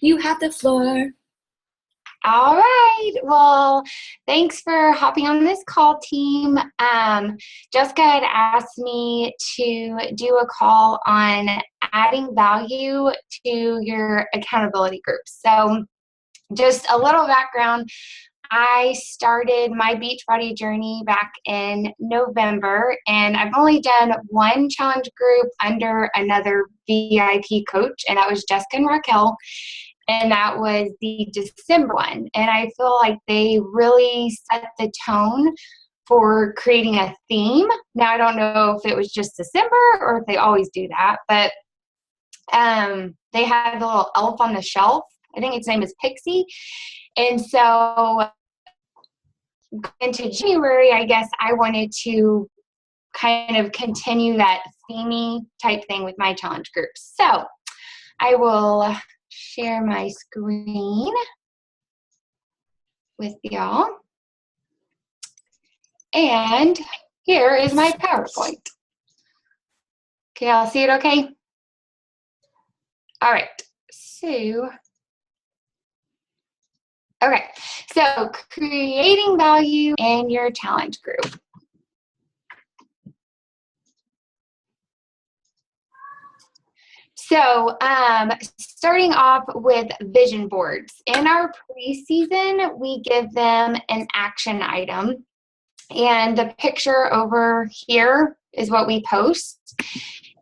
You have the floor. All right. Well, thanks for hopping on this call, team. Jessica had asked me to do a call on adding value to your accountability groups. So just a little background. I started my Beachbody journey back in November, and I've only done one challenge group under another VIP coach, and that was Jessica and Raquel, and that was the December one. And I feel like they really set the tone for creating a theme. Now, I don't know if it was just December or if they always do that, but they had the little elf on the shelf. I think its name is Pixie. And so into January, I guess I wanted to kind of continue that themey type thing with my challenge groups. So I will share my screen with y'all. And here is my PowerPoint. Can y'all see it okay? All right. So creating value in your challenge group. So starting off with vision boards. In our preseason, we give them an action item. And the picture over here is what we post.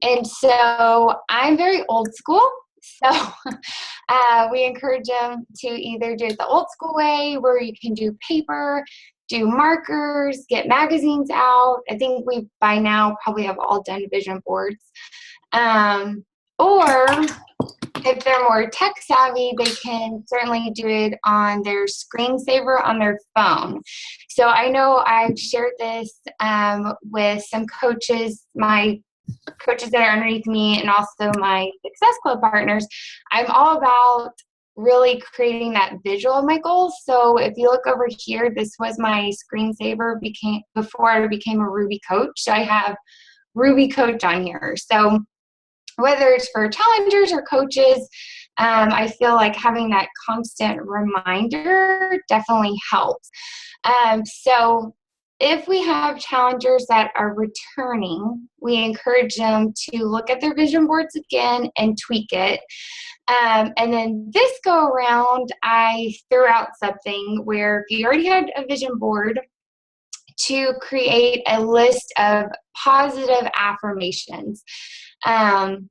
And so I'm very old school. So we encourage them to either do it the old school way, where you can do paper, do markers, get magazines out. I think we by now probably have all done vision boards. Or if they're more tech savvy, they can certainly do it on their screensaver on their phone. So I know I've shared this with some coaches, my coaches that are underneath me, and also my Success Club partners. I'm all about really creating that visual of my goals. So if you look over here, this was my screensaver before I became a Ruby coach. So I have Ruby coach on here. So whether it's for challengers or coaches, I feel like having that constant reminder definitely helps. So if we have challengers that are returning, we encourage them to look at their vision boards again and tweak it. And then this go around, I threw out something where if you already had a vision board, to create a list of positive affirmations. And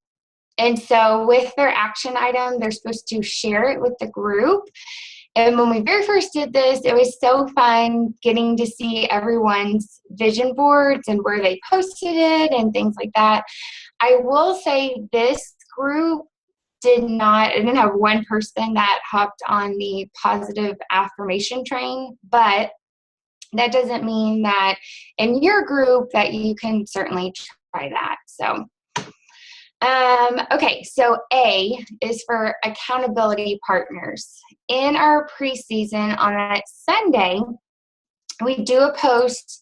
so with their action item, they're supposed to share it with the group. And when we very first did this, it was so fun getting to see everyone's vision boards and where they posted it and things like that. I will say this group I didn't have one person that hopped on the positive affirmation train, but that doesn't mean that in your group that you can certainly try that. So, okay, so A is for accountability partners. In our preseason on that Sunday, we do a post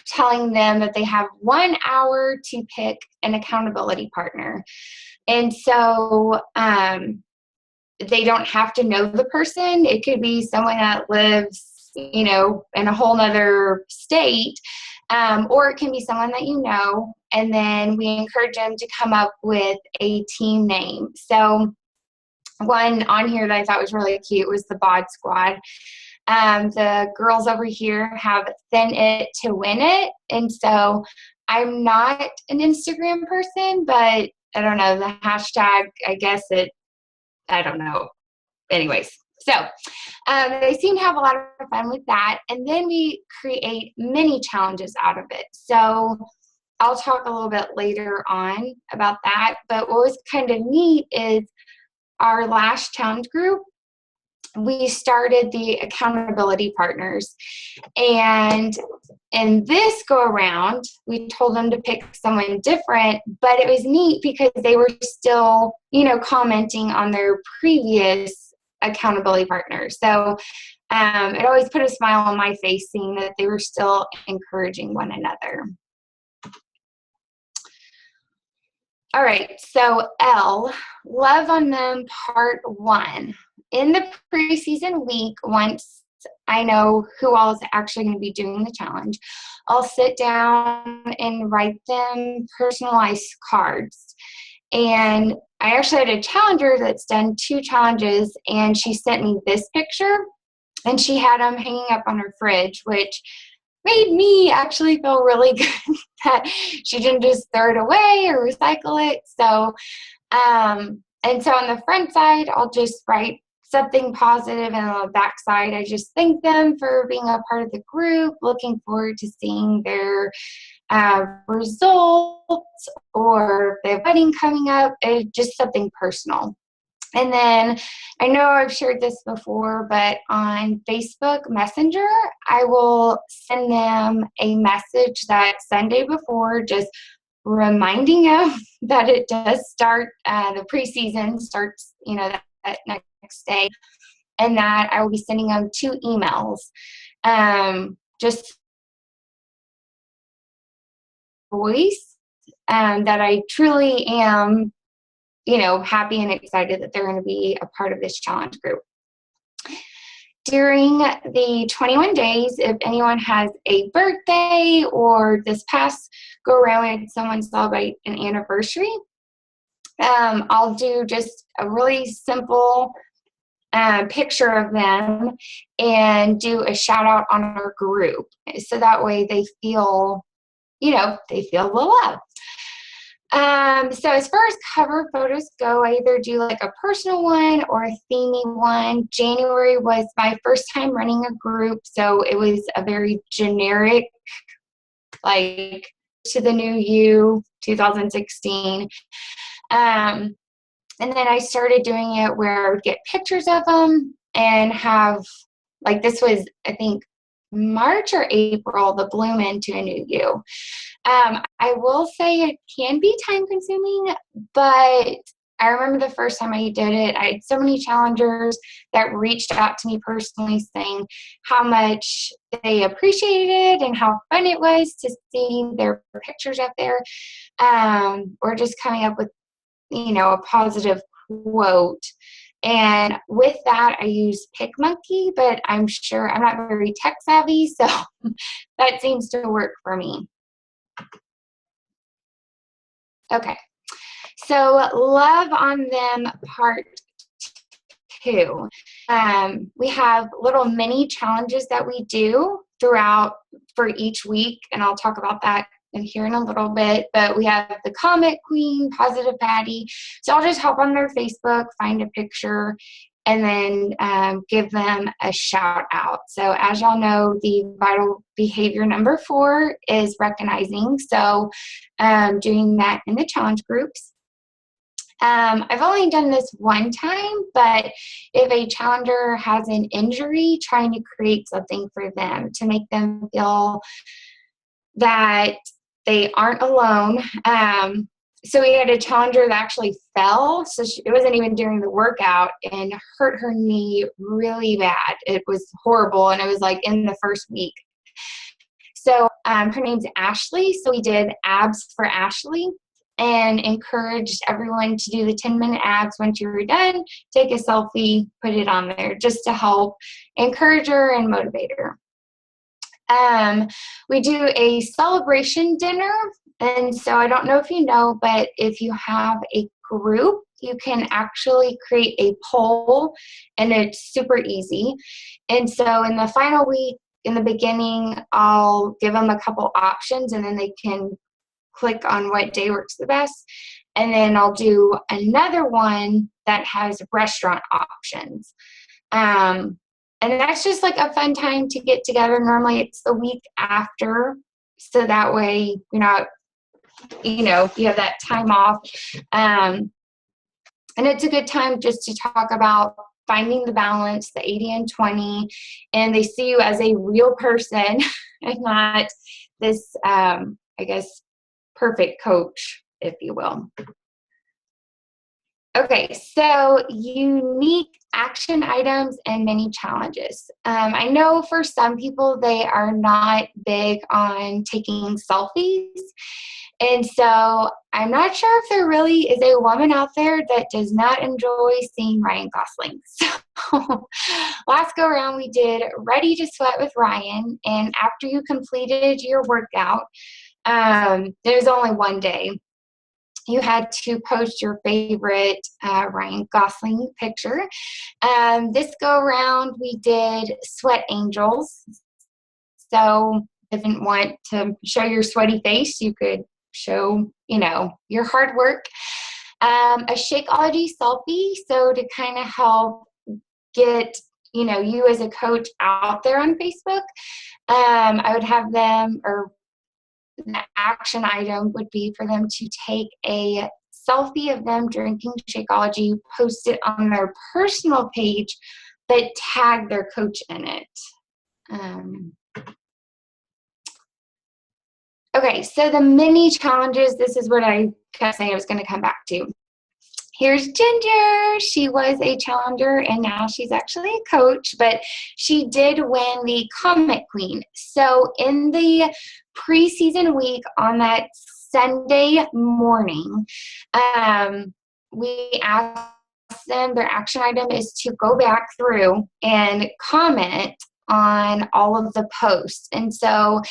telling them that they have 1 hour to pick an accountability partner. And so they don't have to know the person. It could be someone that lives, in a whole nother state, or it can be someone that you know. And then we encourage them to come up with a team name. So one on here that I thought was really cute was the Bod Squad. The girls over here have Thin It to Win It. And so I'm not an Instagram person, but I don't know, the hashtag, I don't know. Anyways, so they seem to have a lot of fun with that. And then we create mini challenges out of it. So I'll talk a little bit later on about that. But what was kind of neat is our last challenge group, we started the accountability partners. And in this go around, we told them to pick someone different, but it was neat because they were still, commenting on their previous accountability partners. So it always put a smile on my face seeing that they were still encouraging one another. All right, so L, Love on Them Part 1. In the preseason week, once I know who all is actually going to be doing the challenge, I'll sit down and write them personalized cards. And I actually had a challenger that's done 2 challenges, and she sent me this picture, and she had them hanging up on her fridge, which made me actually feel really good that she didn't just throw it away or recycle it. So, and so on the front side, I'll just write something positive, and on the back side, I just thank them for being a part of the group, looking forward to seeing their results or their wedding coming up, just something personal. And then I know I've shared this before, but on Facebook Messenger, I will send them a message that Sunday before, just reminding them that it does start, the preseason starts, that next day, and that I will be sending them 2 emails. Just voice, that I truly am, happy and excited that they're going to be a part of this challenge group. During the 21 days, if anyone has a birthday or this past go around and someone celebrate an anniversary, I'll do just a really simple picture of them and do a shout out on our group. So that way they feel, they feel the love. So as far as cover photos go, I either do like a personal one or a theming one. January was my first time running a group, so it was a very generic, like to the new you, 2016. And then I started doing it where I would get pictures of them and have, like this was, I think, March or April, the bloom into a new you. I will say it can be time consuming, but I remember the first time I did it, I had so many challengers that reached out to me personally saying how much they appreciated it and how fun it was to see their pictures up there, or just coming up with, a positive quote. And with that, I use PicMonkey, but I'm sure I'm not very tech savvy, so that seems to work for me. Okay, so Love on Them Part 2. We have little mini challenges that we do throughout for each week, and I'll talk about that in here in a little bit. But we have the Comment Queen, Positive Patty. So I'll just hop on their Facebook, find a picture, and then give them a shout out. So as y'all know, the vital behavior number 4 is recognizing. So doing that in the challenge groups. I've only done this one time, but if a challenger has an injury, trying to create something for them to make them feel that they aren't alone. So we had a challenger that actually fell. So it wasn't even during the workout and hurt her knee really bad. It was horrible. And it was like in the first week. So her name's Ashley. So we did abs for Ashley and encouraged everyone to do the 10-minute abs. Once you were done, take a selfie, put it on there just to help encourage her and motivate her. We do a celebration dinner. And so I don't know if you know, but if you have a group, you can actually create a poll, and it's super easy. And so in the final week, in the beginning, I'll give them a couple options, and then they can click on what day works the best. And then I'll do another one that has restaurant options. And that's just like a fun time to get together. Normally it's the week after, so that way you're not, you have that time off. And it's a good time just to talk about finding the balance, the 80 and 20, and they see you as a real person and not this, I guess, perfect coach, if you will. Okay, so unique action items and mini challenges. I know for some people they are not big on taking selfies, And so I'm not sure if there really is a woman out there that does not enjoy seeing Ryan Gosling. So last go around, we did Ready to Sweat with Ryan. And after you completed your workout, there's only one day. You had to post your favorite Ryan Gosling picture. This go around, we did Sweat Angels. So if you didn't want to show your sweaty face, you could show, your hard work. A Shakeology selfie, so to kind of help get, you as a coach out there on Facebook. I would have them, or the action item would be for them to take a selfie of them drinking Shakeology, post it on their personal page, but tag their coach in it. Okay, so the mini challenges, this is what I kept saying I was going to come back to. Here's Ginger. She was a challenger, and now she's actually a coach, but she did win the Comment Queen. So in the preseason week on that Sunday morning, we asked them, their action item is to go back through and comment on all of the posts. And so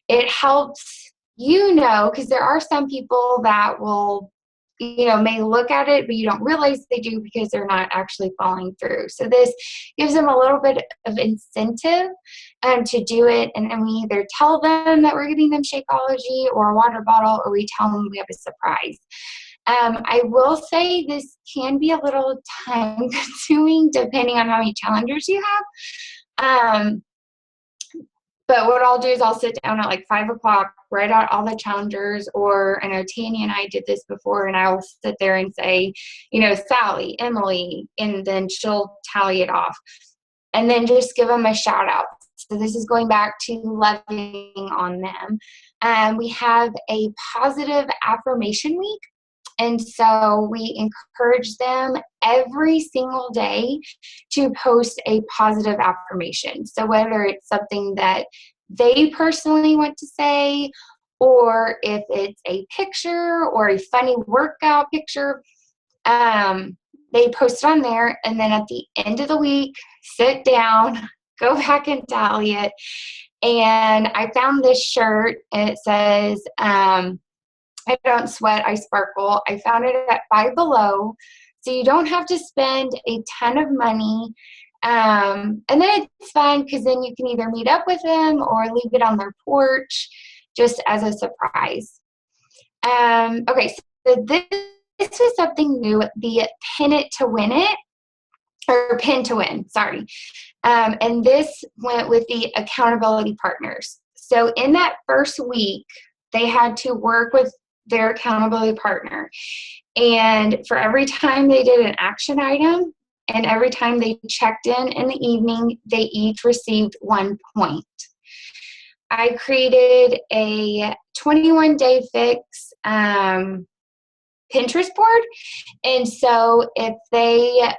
it helps because there are some people that will, may look at it, but you don't realize they do because they're not actually following through. So this gives them a little bit of incentive to do it. And then we either tell them that we're giving them Shakeology or a water bottle, or we tell them we have a surprise. I will say this can be a little time consuming depending on how many challengers you have. But what I'll do is I'll sit down at like 5 o'clock, write out all the challengers, or I know Tanya and I did this before, and I'll sit there and say, Sally, Emily, and then she'll tally it off. And then just give them a shout out. So this is going back to loving on them. We have a positive affirmation week. And so we encourage them every single day to post a positive affirmation. So whether it's something that they personally want to say, or if it's a picture or a funny workout picture, they post it on there. And then at the end of the week, sit down, go back and tally it. And I found this shirt, and it says, I don't sweat, I sparkle. I found it at Five Below. So you don't have to spend a ton of money. And then it's fun because then you can either meet up with them or leave it on their porch just as a surprise. Okay, so this is something new, the Pin It to Win It, or Pin to Win, sorry. And this went with the accountability partners. So in that first week, they had to work with their accountability partner. And for every time they did an action item and every time they checked in the evening, they each received 1 point. I created a 21-day fix Pinterest board. And so if they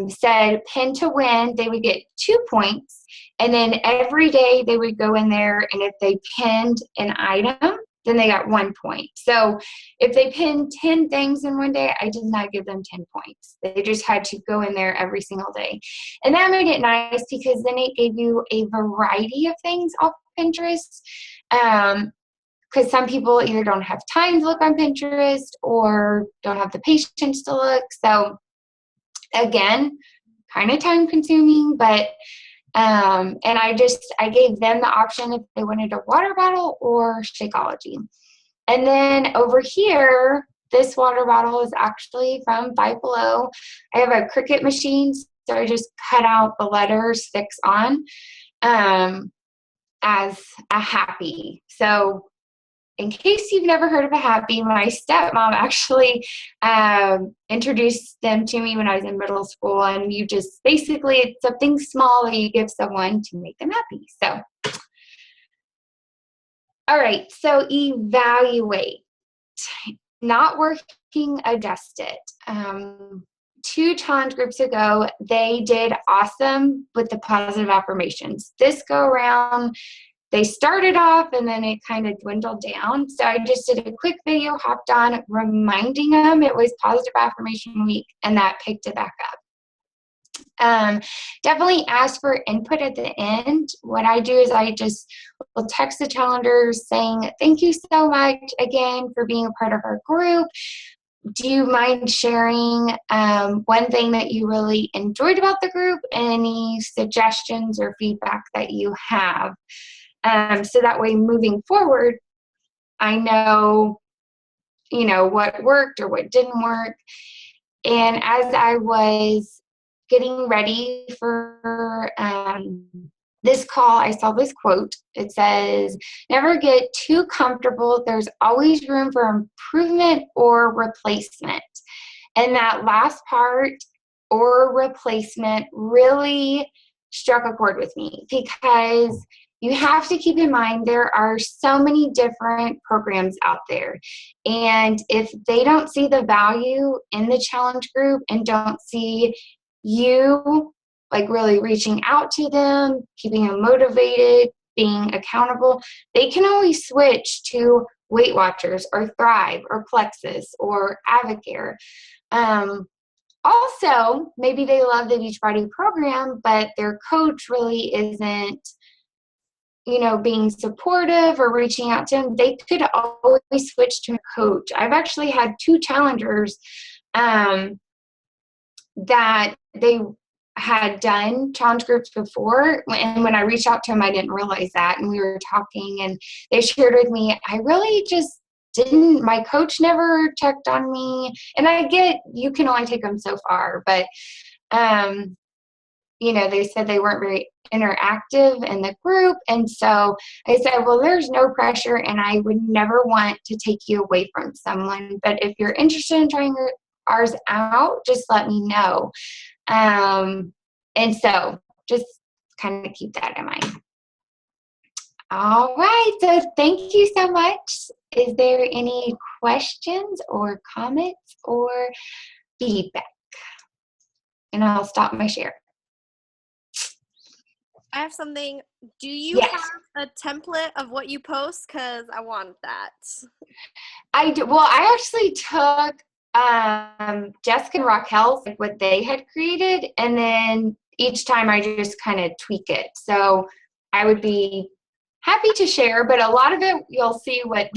said pin to win, they would get 2 points. And then every day they would go in there, and if they pinned an item, then they got 1 point. So if they pinned 10 things in one day, I did not give them 10 points. They just had to go in there every single day. And that made it nice because then it gave you a variety of things off Pinterest. Because some people either don't have time to look on Pinterest or don't have the patience to look. So again, kind of time consuming, but and I gave them the option if they wanted a water bottle or Shakeology. And then over here, this water bottle is actually from Five Below. I have a Cricut machine, so I just cut out the letters fix on as a happy. So in case you've never heard of a happy, my stepmom actually introduced them to me when I was in middle school, and you just basically, it's something small that you give someone to make them happy. So, all right, so evaluate. Not working, adjust it. 2 challenge groups ago, they did awesome with the positive affirmations. This go around, they started off and then it kind of dwindled down. So I just did a quick video, hopped on, reminding them it was Positive Affirmation Week, and that picked it back up. Definitely ask for input at the end. What I do is I just will text the challengers saying, thank you so much again for being a part of our group. Do you mind sharing one thing that you really enjoyed about the group? Any suggestions or feedback that you have? So that way moving forward, I know, what worked or what didn't work. And as I was getting ready for this call, I saw this quote. It says, never get too comfortable. There's always room for improvement or replacement. And that last part, or replacement, really struck a chord with me, because you have to keep in mind there are so many different programs out there. And if they don't see the value in the challenge group and don't see you like really reaching out to them, keeping them motivated, being accountable, they can always switch to Weight Watchers or Thrive or Plexus or Avocare. Also, maybe they love the Beachbody program, but their coach really isn't, being supportive or reaching out to them. They could always switch to a coach. I've actually had 2 challengers that they had done challenge groups before, and when I reached out to them, I didn't realize that, and we were talking, and they shared with me, I really just didn't, my coach never checked on me. And I get you can only take them so far, but they said they weren't very interactive in the group. And so I said, well, there's no pressure, and I would never want to take you away from someone, but if you're interested in trying ours out, just let me know. And so just kind of keep that in mind. All right, so thank you so much. Is there any questions or comments or feedback? And I'll stop my share. I have something. Do you have a template of what you post? Because I want that. I do. Well, I actually took Jessica and Raquel's, like what they had created, and then each time I just kind of tweak it. So I would be happy to share, but a lot of it you'll see what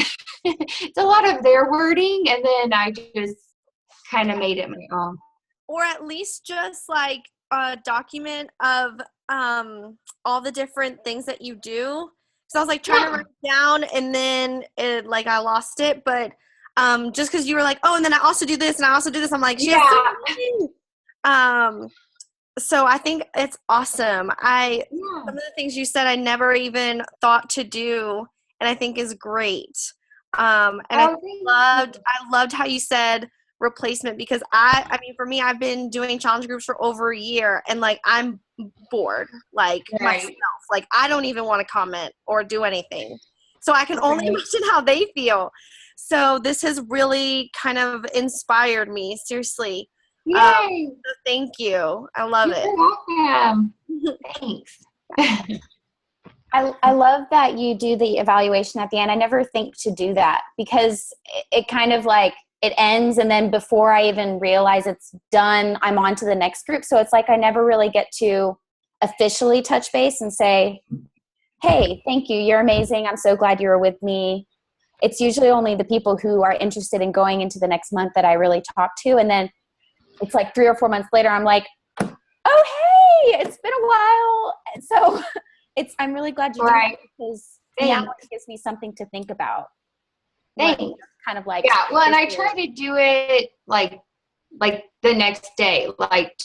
it's a lot of their wording, and then I just kind of made it my own. Or at least just like a document of all the different things that you do. So I was like trying to write it down, and then I lost it. But just because you were like, oh, and then I also do this and I also do this, I'm like, so I think it's awesome. Some of the things you said I never even thought to do, and I think is great. And I loved how you said replacement, because I mean, for me, I've been doing challenge groups for over a year, and I'm bored, myself. I don't even want to comment or do anything. So I can only imagine how they feel. So this has really kind of inspired me, seriously. Yay! So thank you. I love it. You're welcome. Thanks. I love that you do the evaluation at the end. I never think to do that, because it kind of it ends, and then before I even realize it's done, I'm on to the next group. So it's I never really get to officially touch base and say, hey, thank you. You're amazing. I'm so glad you were with me. It's usually only the people who are interested in going into the next month that I really talk to. And then it's 3 or 4 months later, I'm like, oh, hey, it's been a while. So I'm really glad you did that, because now it gives me something to think about. Thanks. Kind of well, and I try to do it like the next day,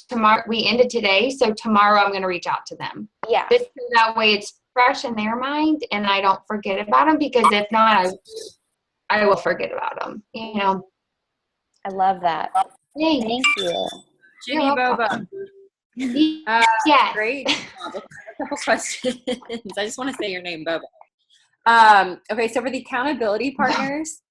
tomorrow. We ended today, so tomorrow I'm going to reach out to them. Yeah. Just so that way it's fresh in their mind and I don't forget about them, because if not, I will forget about them, I love that. Thanks. Thank you. Jimmy Bobo. Yes. Great. A couple questions. I just want to say your name, Bobo. Okay, so for the accountability partners,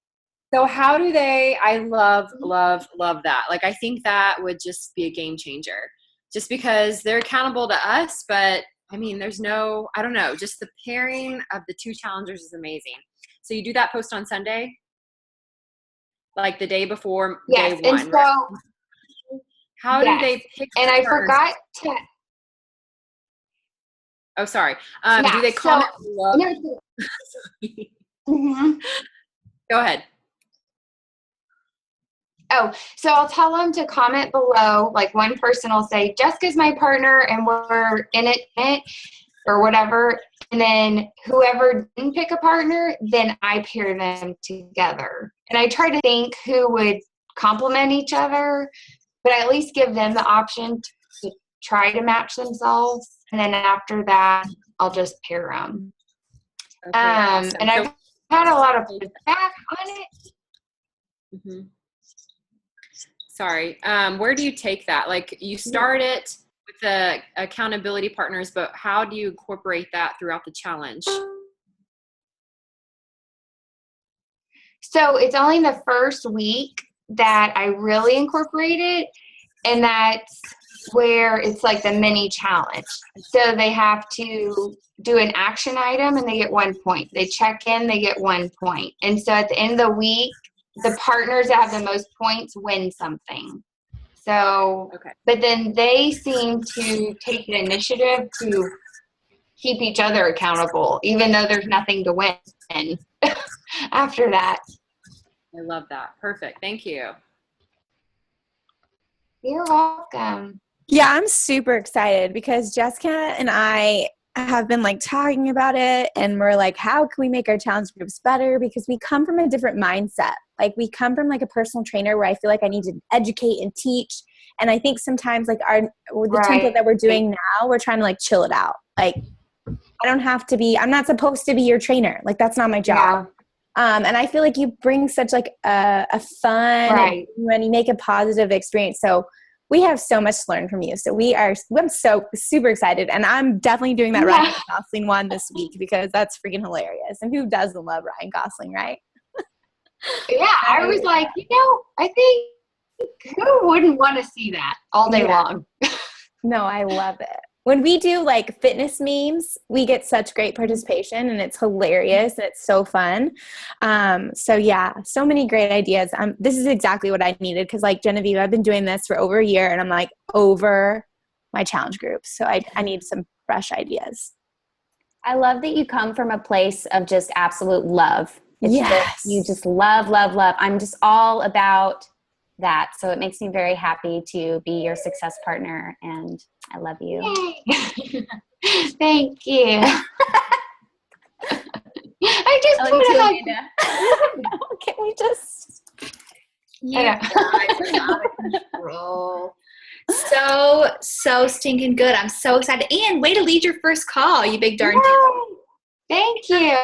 so how do they, I love that. I think that would just be a game changer, just because they're accountable to us, but I mean, there's no, I don't know, just the pairing of the two challengers is amazing. So you do that post on Sunday? Like the day before day one. And so, right? How do they pick and I forgot to. Oh, sorry. Do they comment below? Go ahead. Oh, so I'll tell them to comment below. Like one person will say, Jessica's my partner and we're in it or whatever. And then whoever didn't pick a partner, then I pair them together. And I try to think who would complement each other, but I at least give them the option to try to match themselves. And then after that, I'll just pair them. Okay, awesome. And I've had a lot of feedback on it. Mm-hmm. Sorry. Where do you take that? Like you start it with the accountability partners, but how do you incorporate that throughout the challenge? So it's only the first week that I really incorporate it, and that's where it's like the mini challenge. So they have to do an action item and they get 1 point. They check in, they get 1 point. And so at the end of the week, the partners that have the most points win something. So, but then they seem to take the initiative to keep each other accountable, even though there's nothing to win after that. I love that. Perfect. Thank you. You're welcome. Yeah, I'm super excited because Jessica and I have been like talking about it, and we're like, how can we make our challenge groups better? Because we come from a different mindset. Like we come from like a personal trainer where I feel like I need to educate and teach. And I think sometimes like the template that we're doing now, we're trying to like chill it out. Like I'm not supposed to be your trainer. Like that's not my job. Yeah. And I feel like you bring such like a fun and when you make a positive experience. So we have so much to learn from you. So I'm so super excited. And I'm definitely doing that Ryan Gosling one this week because that's freaking hilarious. And who doesn't love Ryan Gosling, right? Yeah, I was like, I think who wouldn't want to see that all day long? No, I love it. When we do like fitness memes, we get such great participation and it's hilarious and it's so fun. So yeah, so many great ideas. This is exactly what I needed because like Genevieve, I've been doing this for over a year and I'm like over my challenge group. So I need some fresh ideas. I love that you come from a place of just absolute love. You just love, love, love. I'm just all about that. So it makes me very happy to be your success partner and I love you. Thank you. I just put it like, can we just you guys are out of control. So stinking good. I'm so excited. And way to lead your first call, you big darn thing. Thank you.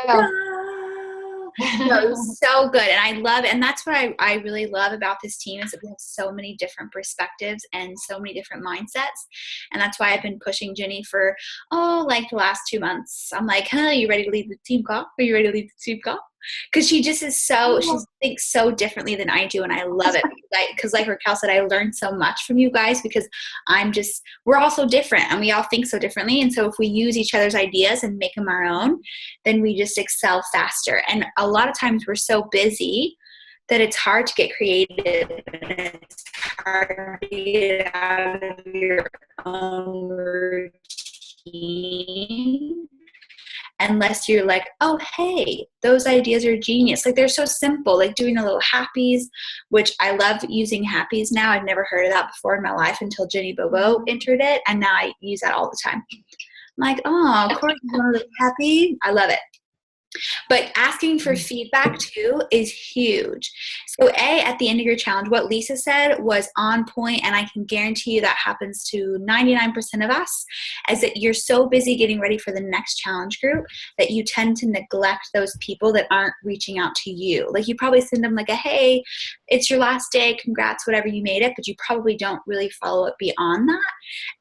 No, so good. And I love it. And that's what I really love about this team is that we have so many different perspectives and so many different mindsets. And that's why I've been pushing Jenny for, like the last 2 months. I'm like, are you ready to lead the team call? Are you ready to lead the team call? Because she just is she thinks so differently than I do. And I love it. Because like Raquel said, I learned so much from you guys because we're all so different and we all think so differently. And so if we use each other's ideas and make them our own, then we just excel faster. And a lot of times we're so busy that it's hard to get creative and it's hard to get out of your own routine. Unless you're like, oh, hey, those ideas are genius. Like they're so simple, like doing a little happies, which I love using happies now. I've never heard of that before in my life until Jenny Bobo entered it. And now I use that all the time. I'm like, oh, of course, you want to be happy. I love it. But asking for feedback too is huge. So at the end of your challenge, what Lisa said was on point, and I can guarantee you that happens to 99% of us, is that you're so busy getting ready for the next challenge group that you tend to neglect those people that aren't reaching out to you. Like you probably send them like a, hey, it's your last day, congrats, whatever, you made it, but you probably don't really follow up beyond that.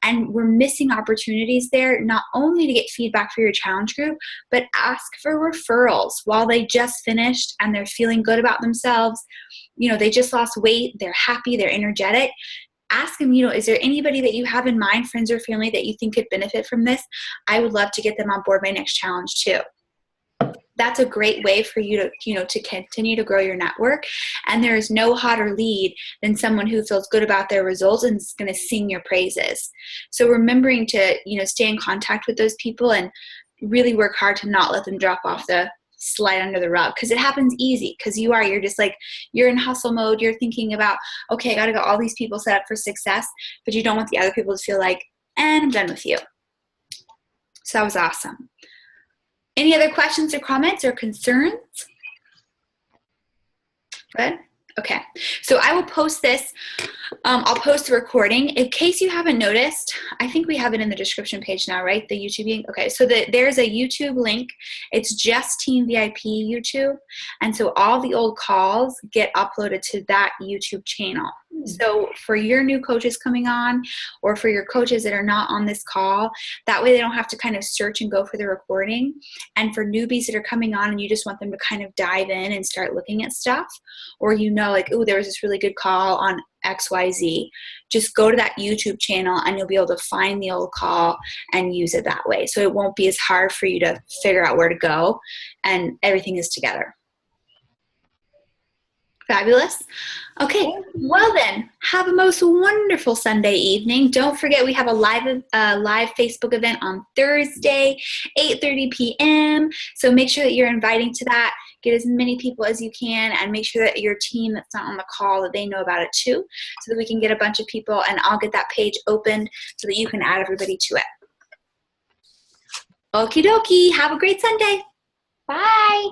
And we're missing opportunities there, not only to get feedback for your challenge group, but ask for referrals while they just finished and they're feeling good about themselves. They just lost weight, they're happy, they're energetic. ask them, you know, is there anybody that you have in mind, friends or family, that you think could benefit from this? I would love to get them on board my next challenge too. That's a great way for you to, you know, to continue to grow your network. And there is no hotter lead than someone who feels good about their results and is going to sing your praises. So remembering to, you know, stay in contact with those people and really work hard to not let them drop off the slide under the rug, because it happens easy, because you're just like, you're in hustle mode. You're thinking about, okay, I got to get all these people set up for success, but you don't want the other people to feel like, and I'm done with you. So that was awesome. Any other questions or comments or concerns? Good. Okay. So I will post this. I'll post the recording. In case you haven't noticed, I think we have it in the description page now, right? The YouTube link. Okay. So there's a YouTube link. It's just Team VIP YouTube. And so all the old calls get uploaded to that YouTube channel. So for your new coaches coming on, or for your coaches that are not on this call, that way they don't have to kind of search and go for the recording. And for newbies that are coming on and you just want them to kind of dive in and start looking at stuff, or you know, like, oh, there was this really good call on XYZ, just go to that YouTube channel and you'll be able to find the old call and use it that way. So it won't be as hard for you to figure out where to go, and everything is together. Fabulous. Okay, well then, have a most wonderful Sunday evening. Don't forget, we have a live Facebook event on Thursday, 8:30 p.m. So make sure that you're inviting to that. Get as many people as you can, and make sure that your team that's not on the call, that they know about it too, so that we can get a bunch of people, and I'll get that page opened so that you can add everybody to it. Okie dokie. Have a great Sunday. Bye.